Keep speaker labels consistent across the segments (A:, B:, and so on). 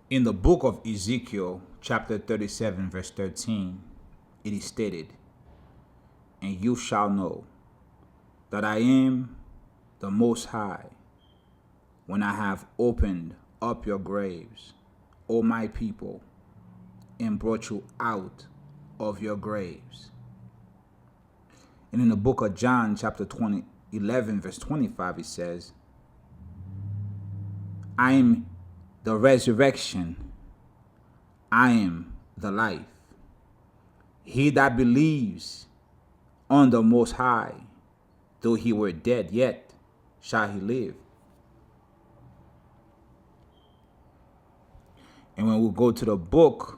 A: In the book of Ezekiel, chapter 37, verse 13, it is stated, "And you shall know that I am the Most High, when I have opened up your graves, O my people, and brought you out of your graves." And in the book of John, chapter 11, verse 25, it says, "I am the resurrection, I am the life. He that believes on the Most High, though he were dead, yet shall he live." And when we go to the book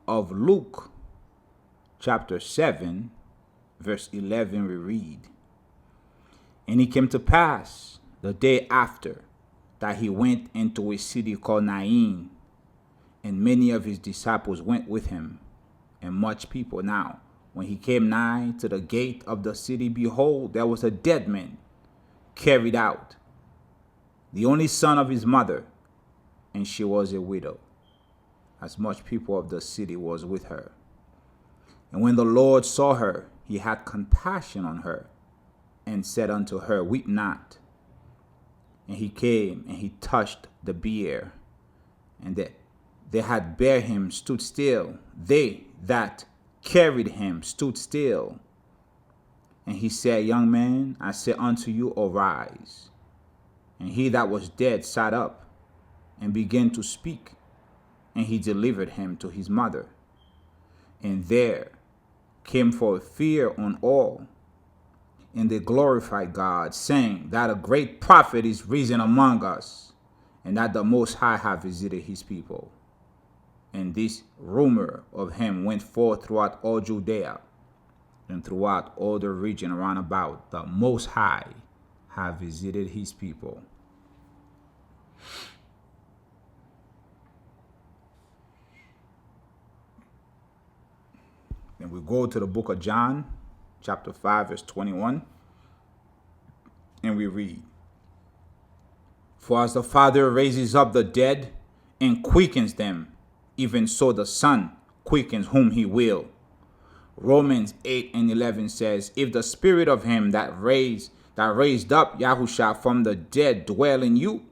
A: of Luke, chapter 7, verse 11, we read, "And it came to pass the day after that he went into a city called Nain, and many of his disciples went with him, and much people. Now, when he came nigh to the gate of the city, behold, there was a dead man carried out, the only son of his mother, and she was a widow, as much people of the city was with her. And when the Lord saw her, he had compassion on her, and said unto her, Weep not. And he came, and he touched the bier, and they had bare him stood still. They that carried him stood still. And he said, Young man, I say unto you, arise. And he that was dead sat up, and began to speak. And he delivered him to his mother. And there came forth fear on all. And they glorified God, saying that a great prophet is risen among us, and that the Most High hath visited his people. And this rumor of him went forth throughout all Judea, and throughout all the region round about. The Most High hath visited his people." Then we go to the book of John, chapter 5, verse 21, and we read, "For as the Father raises up the dead and quickens them, even so the Son quickens whom he will." Romans 8 and 11 says, "If the spirit of him that raised up Yah-Khashic from the dead dwell in you,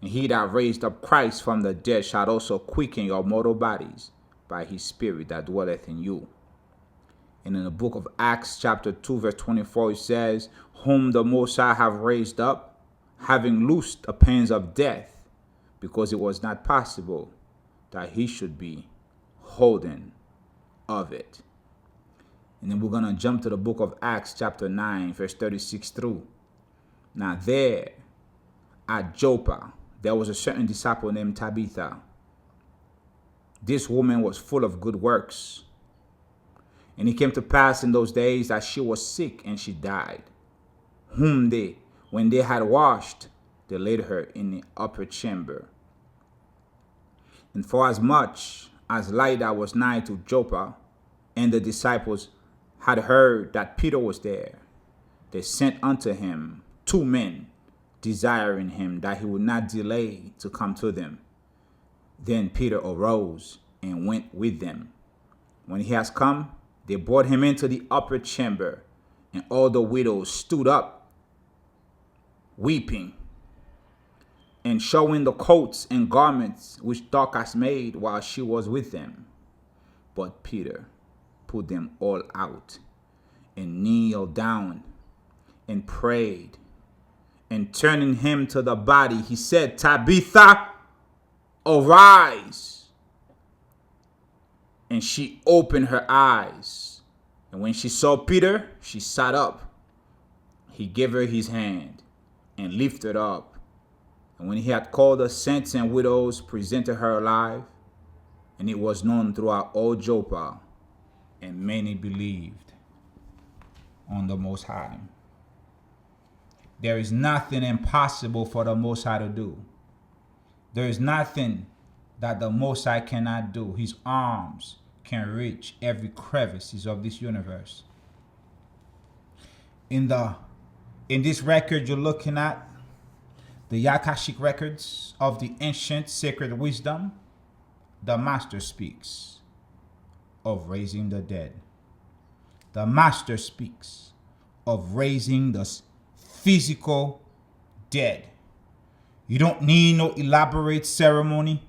A: and he that raised up Christ from the dead shall also quicken your mortal bodies by his spirit that dwelleth in you." And in the book of Acts chapter 2 verse 24 it says, "Whom the Most High have raised up, having loosed the pains of death, because it was not possible that he should be holden of it." And then we're going to jump to the book of Acts chapter 9 verse 36 through. "Now there at Joppa there was a certain disciple named Tabitha. This woman was full of good works. And it came to pass in those days that she was sick, and she died, whom they, when they had washed, they laid her in the upper chamber. And forasmuch as Lydda was nigh to Joppa, and the disciples had heard that Peter was there, they sent unto him 2 men, desiring him that he would not delay to come to them. Then Peter arose and went with them. When he has come, they brought him into the upper chamber, and all the widows stood up, weeping, and showing the coats and garments which Dorcas made while she was with them. But Peter put them all out, and kneeled down, and prayed. And turning him to the body, he said, Tabitha, arise. And she opened her eyes. And when she saw Peter, she sat up. He gave her his hand, and lifted her up. And when he had called the saints and widows, presented her alive. And it was known throughout all Joppa, and many believed on the Most High. There is nothing impossible for the Most High to do. There is nothing that the Most High cannot do. His arms can reach every crevices of this universe. In this record you're looking at, The Yah-Khashic records of the ancient sacred wisdom, the Master speaks of raising the dead. The Master speaks of raising the physical dead. You don't need no elaborate ceremony.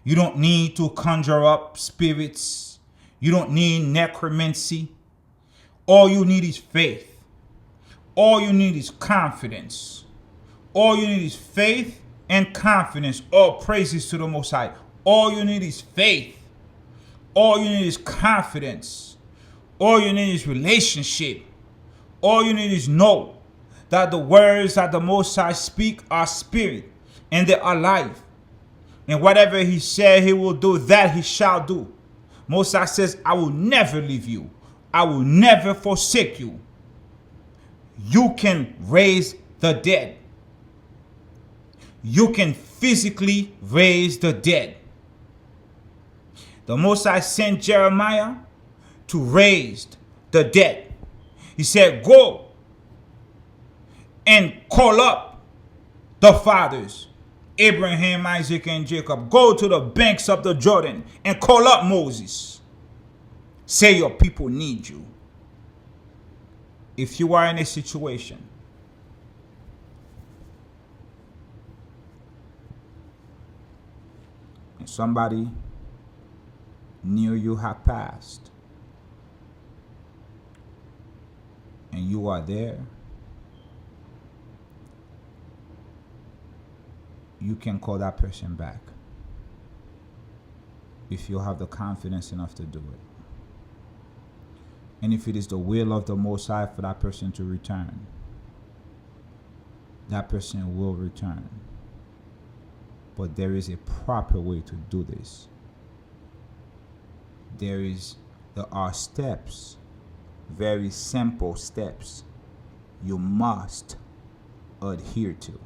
A: You don't need to conjure up spirits. You don't need necromancy. All you need is faith. All you need is confidence. All you need is faith and confidence. All praises to the Most High. All you need is faith. All you need is confidence. All you need is relationship. All you need is know that the words that the Most High speak are spirit and they are life. And whatever he said he will do, that he shall do. Most High says, I will never leave you. I will never forsake you. You can raise the dead. You can physically raise the dead. The Most High sent Jeremiah to raise the dead. He said, go and call up the fathers, Abraham, Isaac, and Jacob. Go to the banks of the Jordan and call up Moses. Say your people need you. If you are in a situation and somebody near you have passed and you are there, you can call that person back if you have the confidence enough to do it. And if it is the will of the Most High for that person to return, that person will return. But there is a proper way to do this. There are steps, very simple steps you must adhere to.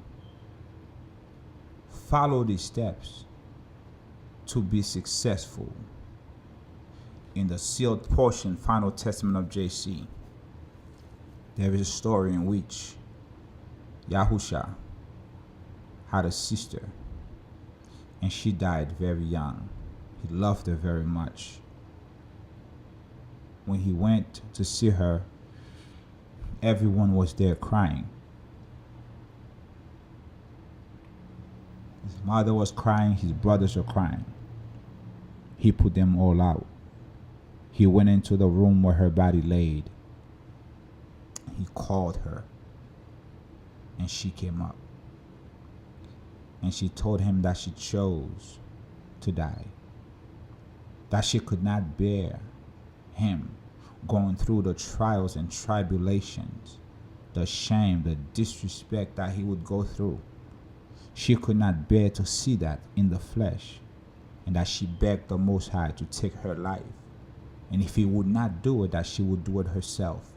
A: Follow these steps to be successful. In the sealed portion, Final Testament of JC, there is a story in which Yahusha had a sister and she died very young. He loved her very much. When he went to see her, everyone was there crying. His mother was crying, his brothers were crying. He put them all out. He went into the room where her body laid. He called her and she came up. And she told him that she chose to die. That she could not bear him going through the trials and tribulations, the shame, the disrespect that he would go through. She could not bear to see that in the flesh, and that she begged the Most High to take her life. And if he would not do it, that she would do it herself.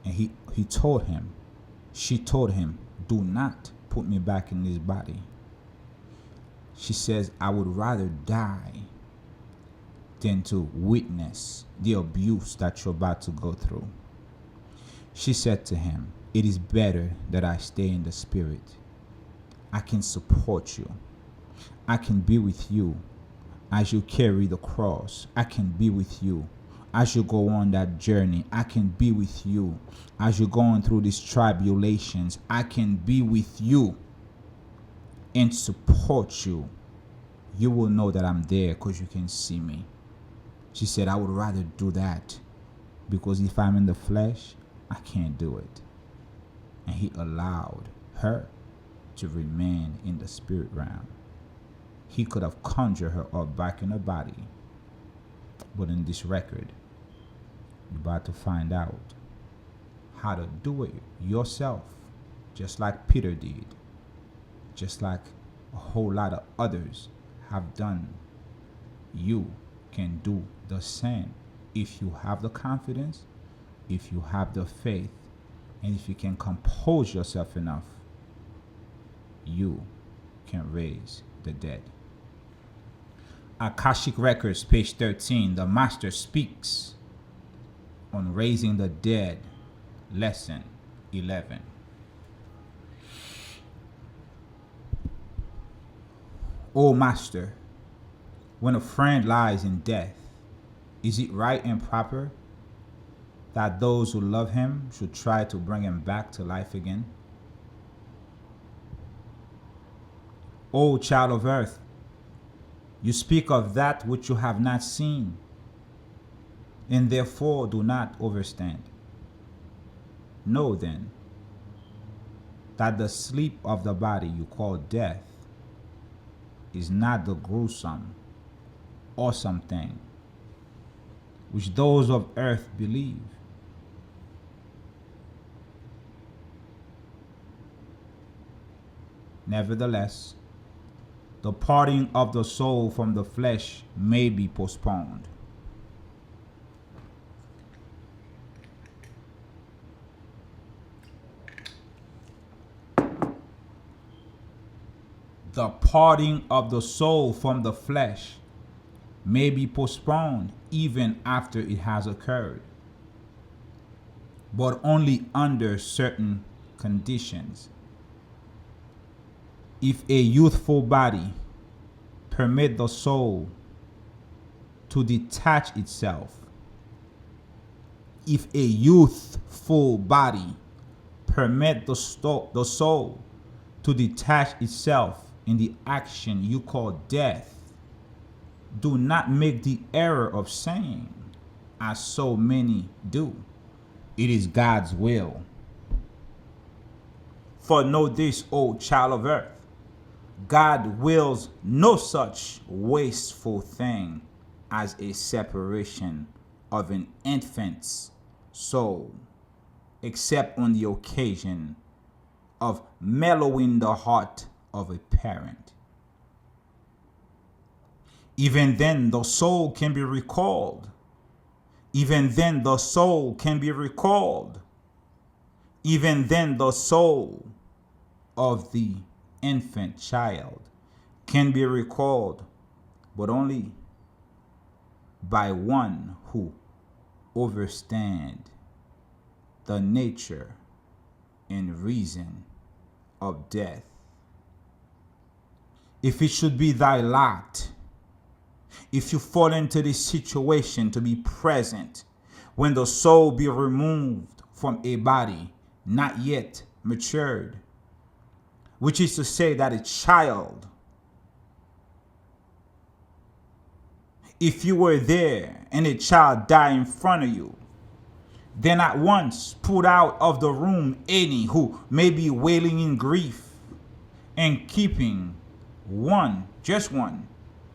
A: And he told him, she told him, do not put me back in this body. She says, I would rather die than to witness the abuse that you're about to go through. She said to him, it is better that I stay in the spirit. I can support you. I can be with you as you carry the cross. I can be with you as you go on that journey. I can be with you as you're going through these tribulations. I can be with you and support you. You will know that I'm there because you can see me. She said, I would rather do that because if I'm in the flesh, I can't do it. And he allowed her to remain in the spirit realm. He could have conjured her up back in her body. But in this record, you're about to find out how to do it yourself, just like Peter did, just like a whole lot of others have done. You can do the same if you have the confidence, if you have the faith, and if you can compose yourself enough. You can raise the dead. Akashic Records, page 13. The Master speaks on raising the dead, lesson 11. O Master, when a friend lies in death, is it right and proper that those who love him should try to bring him back to life again? O child of earth, you speak of that which you have not seen, and therefore do not overstand. Know then that the sleep of the body you call death is not the gruesome, awesome thing which those of earth believe. Nevertheless, the parting of the soul from the flesh may be postponed. The parting of the soul from the flesh may be postponed even after it has occurred, but only under certain conditions. If a youthful body permit the soul to detach itself, if a youthful body permit the soul to detach itself in the action you call death, do not make the error of saying, as so many do, it is God's will. For know this, O child of earth, God wills no such wasteful thing as a separation of an infant's soul, except on the occasion of mellowing the heart of a parent. Even then the soul can be recalled. Even then the soul can be recalled. Even then the soul of the infant child can be recalled, but only by one who understands the nature and reason of death. If it should be thy lot, if you fall into this situation to be present when the soul be removed from a body not yet matured, which is to say that a child, if you were there and a child died in front of you, then at once put out of the room any who may be wailing in grief, and keeping one, just one,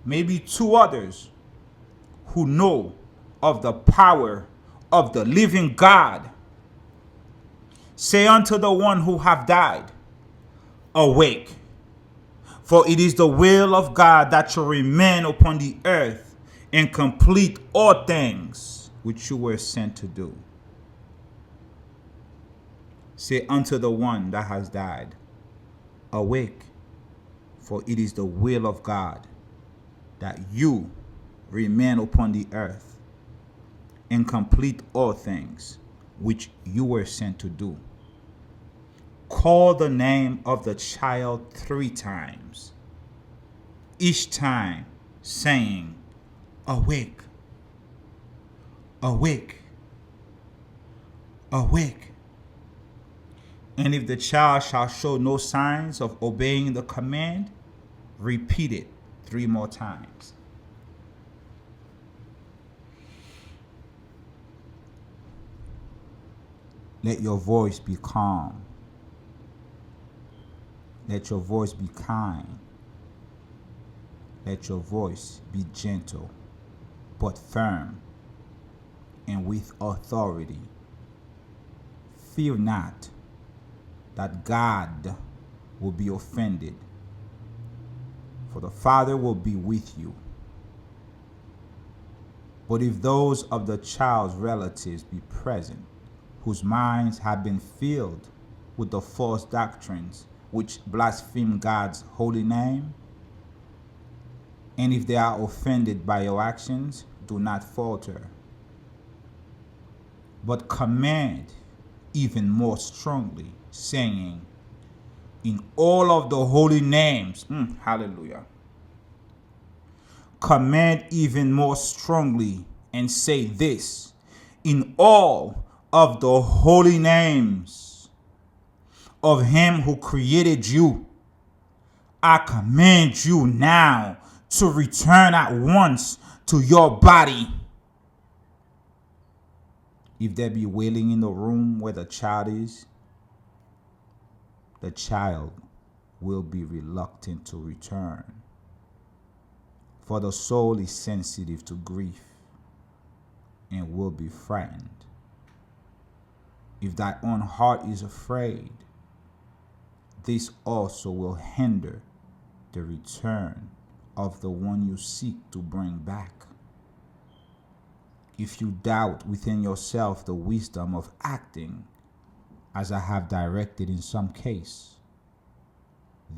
A: maybe two others who know of the power of the living God. Say unto the one who have died, awake, for it is the will of God that you remain upon the earth and complete all things which you were sent to do. Say unto the one that has died, awake, for it is the will of God that you remain upon the earth and complete all things which you were sent to do. Call the name of the child 3 times, each time saying, awake, awake, awake. And if the child shall show no signs of obeying the command, repeat it 3 more times. Let your voice be calm. Let your voice be kind. Let your voice be gentle, but firm and with authority. Fear not that God will be offended, for the Father will be with you. But if those of the child's relatives be present, whose minds have been filled with the false doctrines which blaspheme God's holy name, and if they are offended by your actions, do not falter, but command even more strongly, saying, in all of the holy names, hallelujah, Command even more strongly and say this in all of the holy names of him who created you. I command you now to return at once to your body. If there be wailing in the room where the child is, the child will be reluctant to return. For the soul is sensitive to grief and will be frightened. If thy own heart is afraid, this also will hinder the return of the one you seek to bring back. If you doubt within yourself the wisdom of acting as I have directed in some case,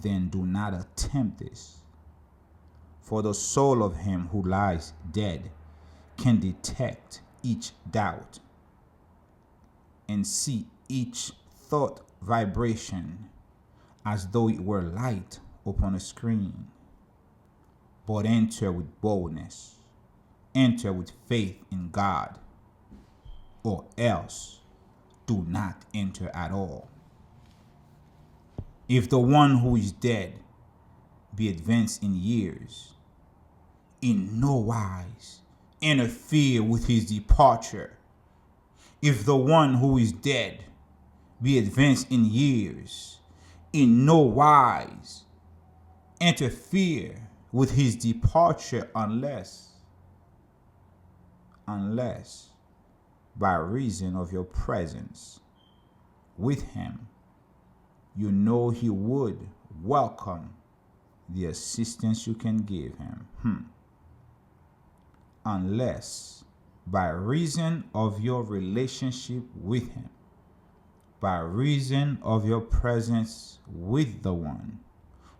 A: then do not attempt this. For the soul of him who lies dead can detect each doubt and see each thought vibration as though it were light upon a screen. But enter with boldness, enter with faith in God, or else do not enter at all. If the one who is dead be advanced in years, in no wise interfere with his departure. If the one who is dead be advanced in years, in no wise interfere with his departure unless by reason of your presence with him, you know he would welcome the assistance you can give him. Unless by reason of your relationship with him, by reason of your presence with the one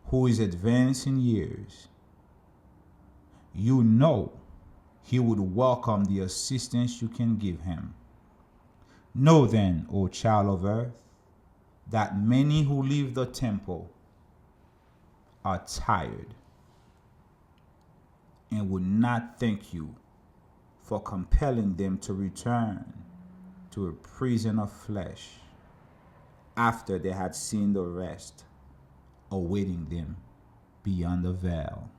A: who is advanced in years, you know he would welcome the assistance you can give him. Know then, O child of earth, that many who leave the temple are tired and would not thank you for compelling them to return to a prison of flesh after they had seen the rest awaiting them beyond the veil.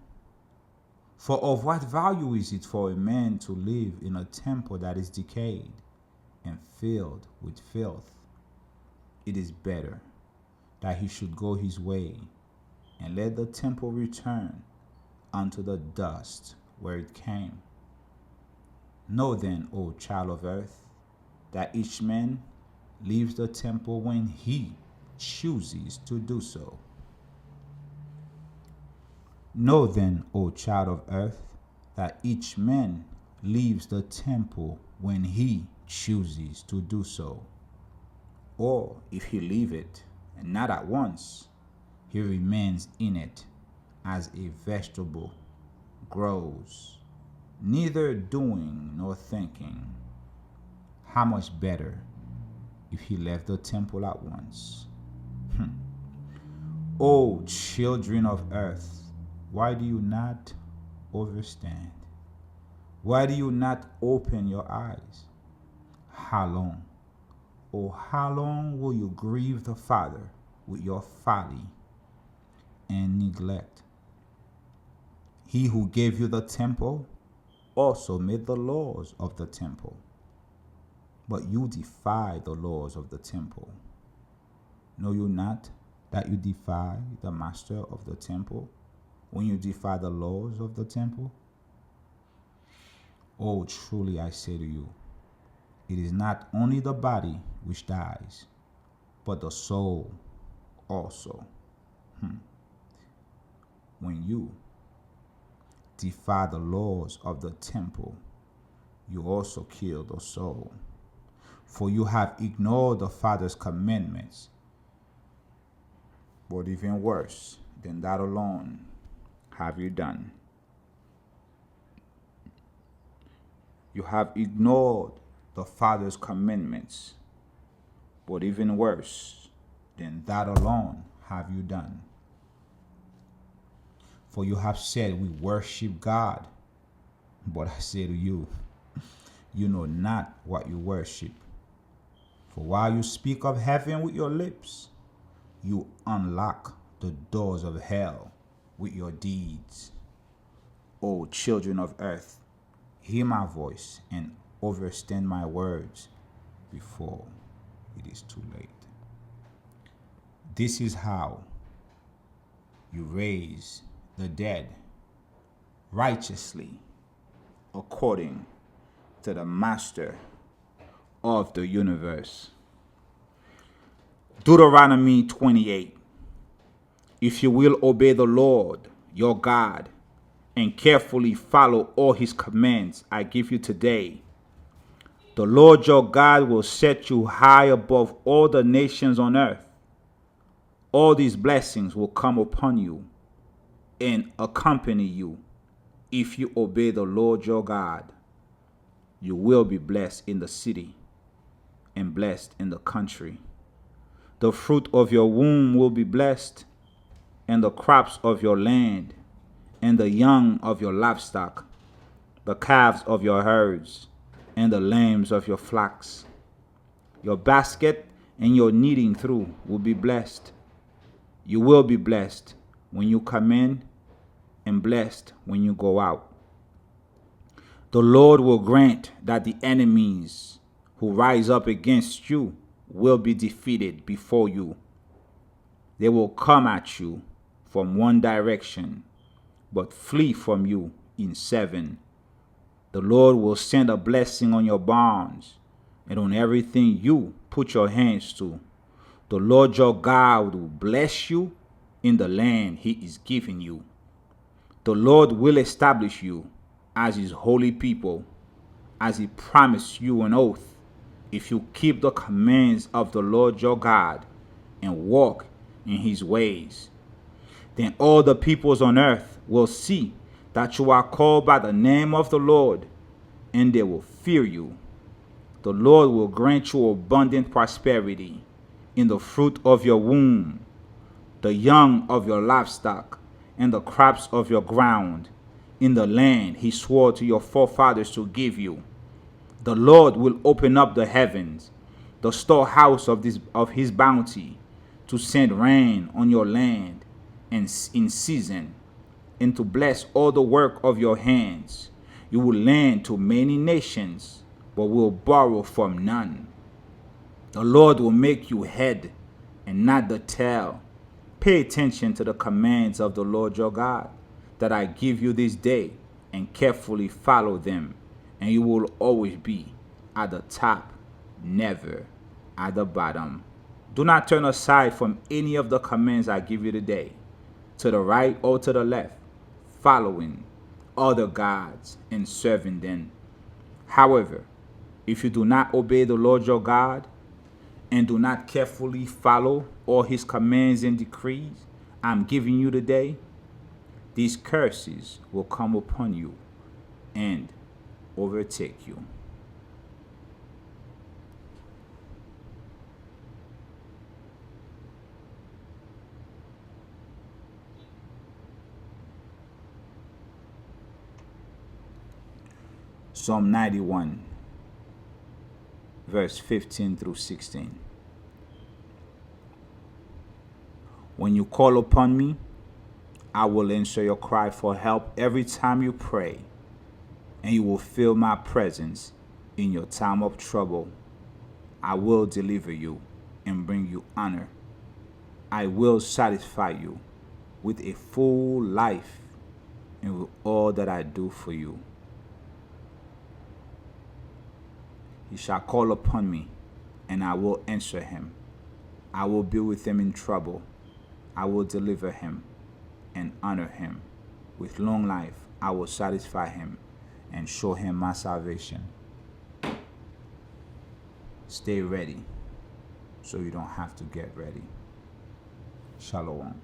A: For of what value is it for a man to live in a temple that is decayed and filled with filth? It is better that he should go his way and let the temple return unto the dust where it came. Know then, O child of earth, that each man leaves the temple when he chooses to do so. Know then, O child of earth, that each man leaves the temple when he chooses to do so. Or if he leave it, and not at once, he remains in it as a vegetable grows, neither doing nor thinking. How much better if he left the temple at once? O children of earth, why do you not understand? Why do you not open your eyes? How long, oh how long will you grieve the Father with your folly and neglect? He who gave you the temple also made the laws of the temple. But you defy the laws of the temple. Know you not that you defy the master of the temple when you defy the laws of the temple? Oh, truly I say to you, it is not only the body which dies, but the soul also. When you defy the laws of the temple, you also kill the soul. For you have ignored the Father's commandments. But even worse than that alone have you done. You have ignored the Father's commandments. But even worse than that alone have you done. For you have said, we worship God. But I say to you, you know not what you worship. For while you speak of heaven with your lips, you unlock the doors of hell with your deeds. O children of earth, hear my voice and understand my words before it is too late. This is how you raise the dead righteously according to the master of the universe. Deuteronomy 28. If you will obey the Lord your God and carefully follow all his commands I give you today, the Lord your God will set you high above all the nations on earth. All these blessings will come upon you and accompany you if you obey the Lord your God. You will be blessed in the city and blessed in the country. The fruit of your womb will be blessed, and the crops of your land, and the young of your livestock, the calves of your herds, and the lambs of your flocks. Your basket and your kneading through will be blessed. You will be blessed when you come in, and blessed when you go out. The Lord will grant that the enemies who rise up against you will be defeated before you. They will come at you from one direction, but flee from you in seven. The Lord will send a blessing on your barns and on everything you put your hands to. The Lord your God will bless you in the land he is giving you. The Lord will establish you as his holy people, as he promised you an oath, if you keep the commands of the Lord your God and walk in his ways. Then all the peoples on earth will see that you are called by the name of the Lord, and they will fear you. The Lord will grant you abundant prosperity in the fruit of your womb, the young of your livestock, and the crops of your ground, in the land he swore to your forefathers to give you. The Lord will open up the heavens, the storehouse of his bounty, to send rain on your land and in season, and to bless all the work of your hands. You will lend to many nations, but will borrow from none. The Lord will make you head and not the tail. Pay attention to the commands of the Lord your God that I give you this day, and carefully follow them, and you will always be at the top, never at the bottom. Do not turn aside from any of the commands I give you today, to the right or to the left, following other gods and serving them. However, if you do not obey the Lord your God, and do not carefully follow all his commands and decrees I'm giving you today, these curses will come upon you and overtake you. Psalm 91, verse 15 through 16. When you call upon me, I will answer your cry for help every time you pray, and you will feel my presence in your time of trouble. I will deliver you and bring you honor. I will satisfy you with a full life and with all that I do for you. He shall call upon me, and I will answer him. I will be with him in trouble. I will deliver him and honor him. With long life I will satisfy him and show him my salvation. Stay ready so you don't have to get ready. Shalom.